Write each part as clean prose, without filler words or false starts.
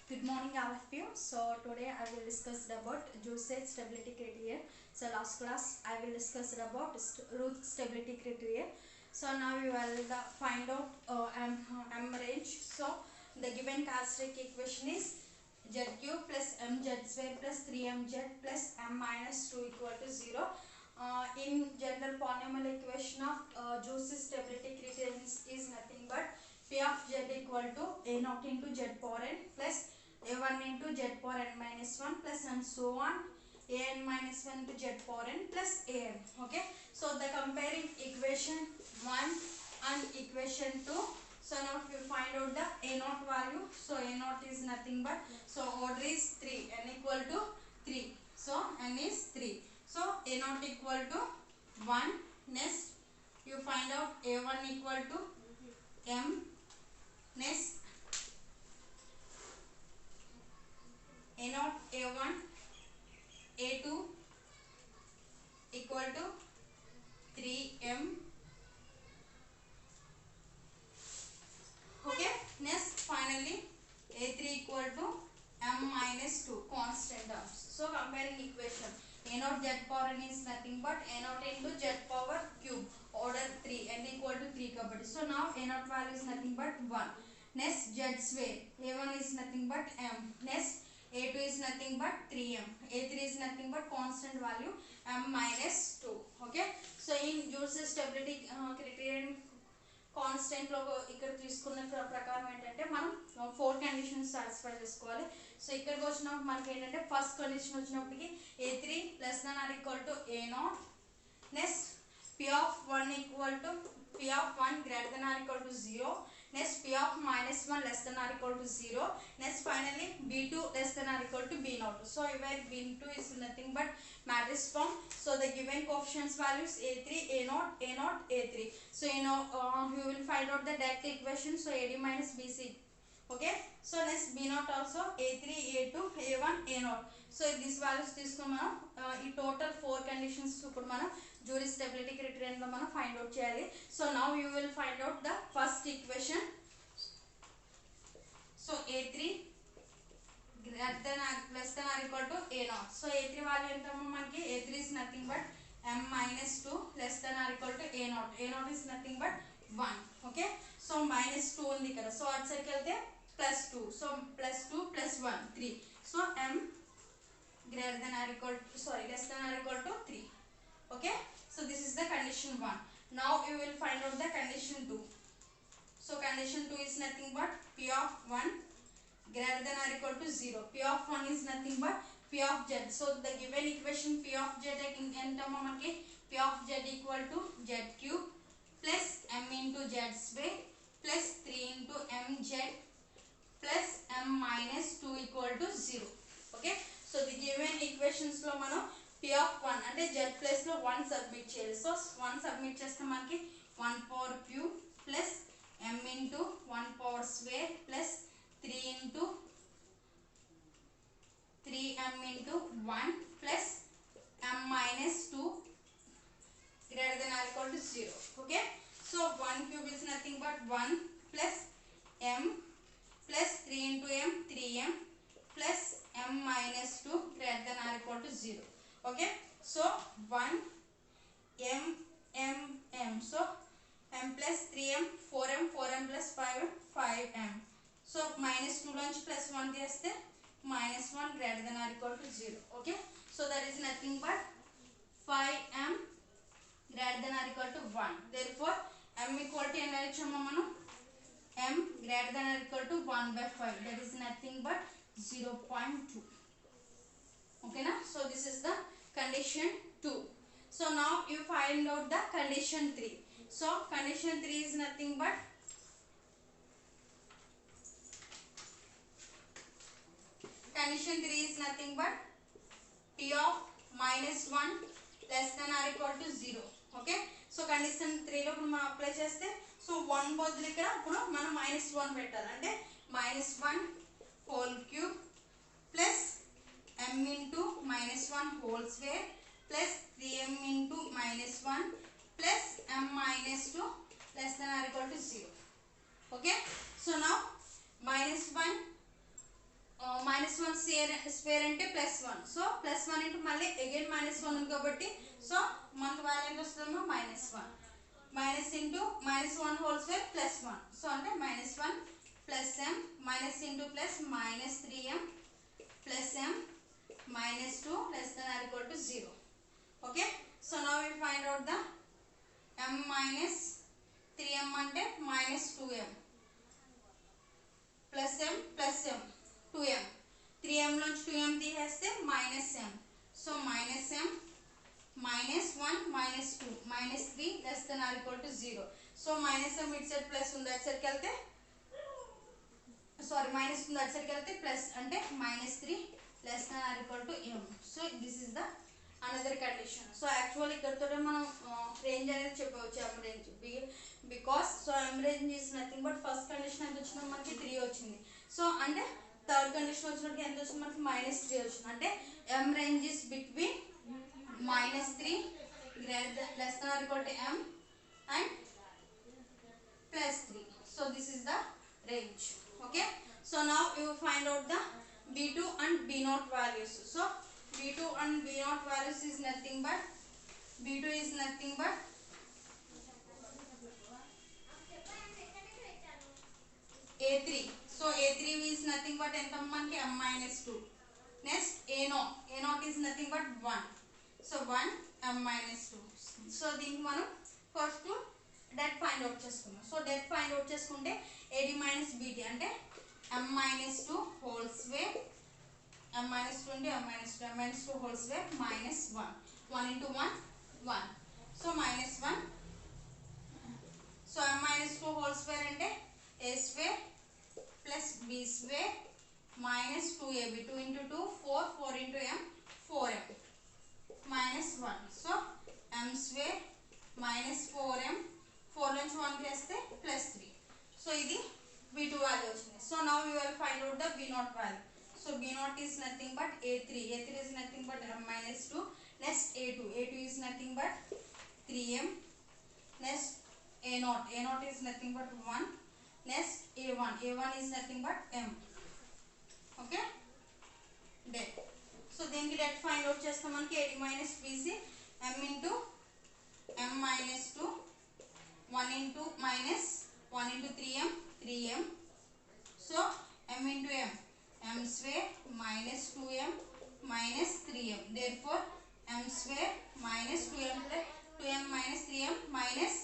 Good morning, all of you. So today I will discuss about usage stability criteria. So last class I will discuss about root stability criteria. So now we will find out M range. So the given characteristic equation is ZQ plus MZ square plus 3MZ plus M minus 2 equal to 0. In general polynomial equation of usage stability criteria is nothing but P of Z equal to A naught into Z power n plus a1 into z power n minus 1 plus and so on an minus 1 to z power n plus an. Okay, so the comparing equation 1 and equation 2. So now if you find out the a naught value, so a naught is nothing but, so order is 3, n equal to 3, so n is 3, so a naught equal to 1. Next you find out a1 equal to m. Next a naught a1 a2 equal to 3m. Okay, next finally a3 equal to m minus 2 constant terms. So comparing equation a naught z power n is nothing but a naught into z power cube order 3 n equal to 3 kabatti. So now a naught value is nothing but 1. Next z square a1 is nothing but m. Next a2 is nothing but 3m. A3 is nothing but constant value m minus 2. Okay, so in usage stability criterion constant లో ఇక్కడ తీసుకున్న ప్రకారం ఏంటంటే మనం 4 conditions satisfy చేసుకోవాలి. So ఇక్కడికి వచ్చినప్పుడు మనకి ఏంటంటే ఫస్ట్ కండిషన్ వచ్చినప్పటికి a3 less than or equal to a0. Next p of 1 equal to p of 1 greater than or equal to 0. Next p of minus 1 less than or equal to 0. Next finally b2 less than or equal to b0. So where b2 is nothing but matrix form. So the given coefficients values a3 a0 a0 a3. So you will find out the direct equation. So ad minus bc. Okay, so next b0 also a3 a2 a1 a0. So this values తీసుకుని మనం ఈ total 4 conditions ఇప్పుడు మనం jury stability criterion లో మనం find out చేయాలి. So now you will find out the first equation. So a3 greater than less than or equal to a0. So a3 value ఎంతమ్మా మనకి a3 is nothing but m minus 2 less than or equal to a0. a0 is nothing but 1. Okay, so minus 2 ఉంది కదా, so అటు సైడ్కి వెళ్తే plus 2, so plus 2 plus 1 3. So m greater than or equal to less than or equal to 3. Okay, so this is the condition 1. Now you will find out the condition 2. So condition 2 is nothing but p of 1 greater than or equal to 0. P of 1 is nothing but p of z. So the given equation p of z entama manaki p of z equal to z cube plus m into z square plus 3 into mz plus m minus 2 equal to 0. Okay, so the given equations lo మనం p of 1 అంటే z place లో 1 submit చేయాలి. So 1 submit చేస్తే మనకి 1 power cube plus m into 1 power square plus 3 into 3m into 1 plus m minus 2 greater than or equal to 0. Okay, so 1 cube is nothing but 1 plus m plus 3 into m 3m plus m minus 2 greater than or equal to 0. Okay, so 1 m m m, so m plus 3m 4m 4m plus 5m 5m. So minus 2 నుంచి plus 1 చేస్తే minus 1 greater than or equal to 0. Okay, so that is nothing but 5m greater than or equal to 1. Therefore m equal to ఎంత ఇచ్చాము మనం m greater than or equal to 1 by 5, that is nothing but 0.2. Okay na, so this is the condition 2. So now you find out the condition 3. So condition 3 is nothing but p of minus 1 less than or equal to 0. Okay, so condition 3 లో ఇప్పుడు మనం apply చేస్తే so 1 బదులు ఇక్కడ ఇప్పుడు మనం -1 పెట్టాలి. అంటే -1 whole cube plus m into -1 whole square plus 3m into -1 plus m minus 2 less than or equal to 0. Okay, so now -1 -1 square అంటే +1. సో +1 ఇంటూ మళ్ళీ అగైన్ -1 ఉంది కాబట్టి సో మనకు వాల్యూ ఎంత వస్తుందో -1 minus into -1 whole square +1. So అంటే -1 plus m minus into plus -3m plus m -2 less than or equal to 0. Okay, so now we find out the m minus 3m అంటే -2m plus m 2m 3m నుంచి 2m తీసేస్తే -m. So -m -1 -2 -3 less than or equal to 0. So -m it side plus ఉంది at సైడ్కి వెళ్తే sorry minus ఉంది at సైడ్కి వెళ్తే plus అంటే -3 less than or equal to m. So this is the another condition. So actual ఇక్కడతో మనం range అనేది చెప్పవచ్చు m range because so m range is nothing but first condition ఎంత వచ్చిందో మనకి 3 వచ్చింది. సో అంటే థర్డ్ కండిషన్ వచ్చినప్పుడు ఎంత వచ్చింది మనకి -3 వచ్చింది. అంటే m range is between -3 less than or equal to m and +3. so this is the range. Okay, so now you find out the b2 and b0 values. So b2 and b0 values is nothing but b2 is nothing but a3. so a3 is nothing but ఎంత మనకి m-2. next a0 is nothing but 1. so 1 m-2. So దీనికి మనం first debt find out చేసుకున్నాం. So det find out చేసుకుంటే ad minus bt అంటే m-2 whole square m-2 అంటే m-2 whole square -1 1 into 1 1. So -1. So m-2 whole square అంటే a square plus b square -2ab 2 into 2 4 4 into m 4m -1. So m square -4m 4 నుంచి 1 చేస్తే +3. So ఇది b2 value వచ్చింది. So now we will find out the b0 value. so b0 is nothing but a3 is nothing but m-2. next a2 is nothing but 3m. next a0 is nothing but 1. next a1 is nothing but m. okay, det. So దీనికి debt find out చేస్తాం మనకి ad minus bc m into m-2 1 into minus 1 into 3m. so m into m square -2m minus 3m. therefore m square minus 2m plus 2m minus 3m minus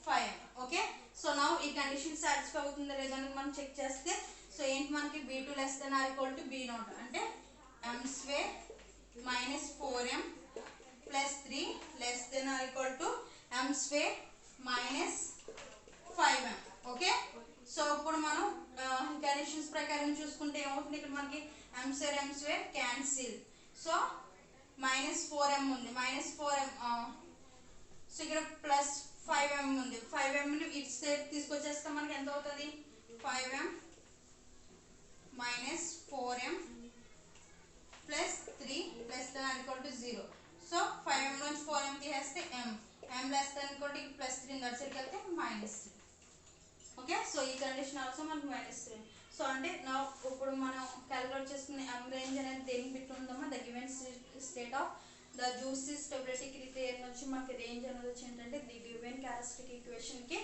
5m. okay, so now ఈ condition satisfy అవుతుందో లేదో మనం check చేస్తే so ఏంటి మనకి b2 less than or equal to b0 అంటే m square minus 4m plus 3 less than or equal to m square minus 5m. Okay, so ఇప్పుడు మనం కండిషన్స్ ప్రకారం చూసుకుంటే ఏమవుతుంది ఇక్కడ మనకి m square cancel. So -4m ఉంది -4m. సో ఇక్కడ +5m ఉంది 5m ని ఇటు సైడ్ తీసుకొచ్చేస్తే మనకి ఎంత అవుతుంది 5m -4m plus 3 less than or equal to 0. So 5m నుంచి 4m తీసేస్తే m less than or equal to +3 that సైడ్కి వెళ్తే -3. ఓకే, సో ఈ కండిషన్ ఆల్సో మనకు -3. సో అంటే నా ఇప్పుడు మనం క్యాలిక్యులేట్ చేసుకునే m రేంజ్ అనేది దేనికి బిట్ ఉందమ్మా the given state of the juicy stability criteria నుంచి మనకి రేంజ్ అనేది వచ్చి ఏంటంటే ది గివెన్ క్యారెక్టరిస్టిక్ ఈక్వేషన్ కి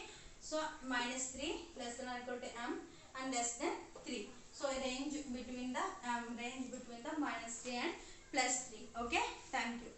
so -3 less than or equal to m and less than 3. so range between the -3 and +3. okay, thank you.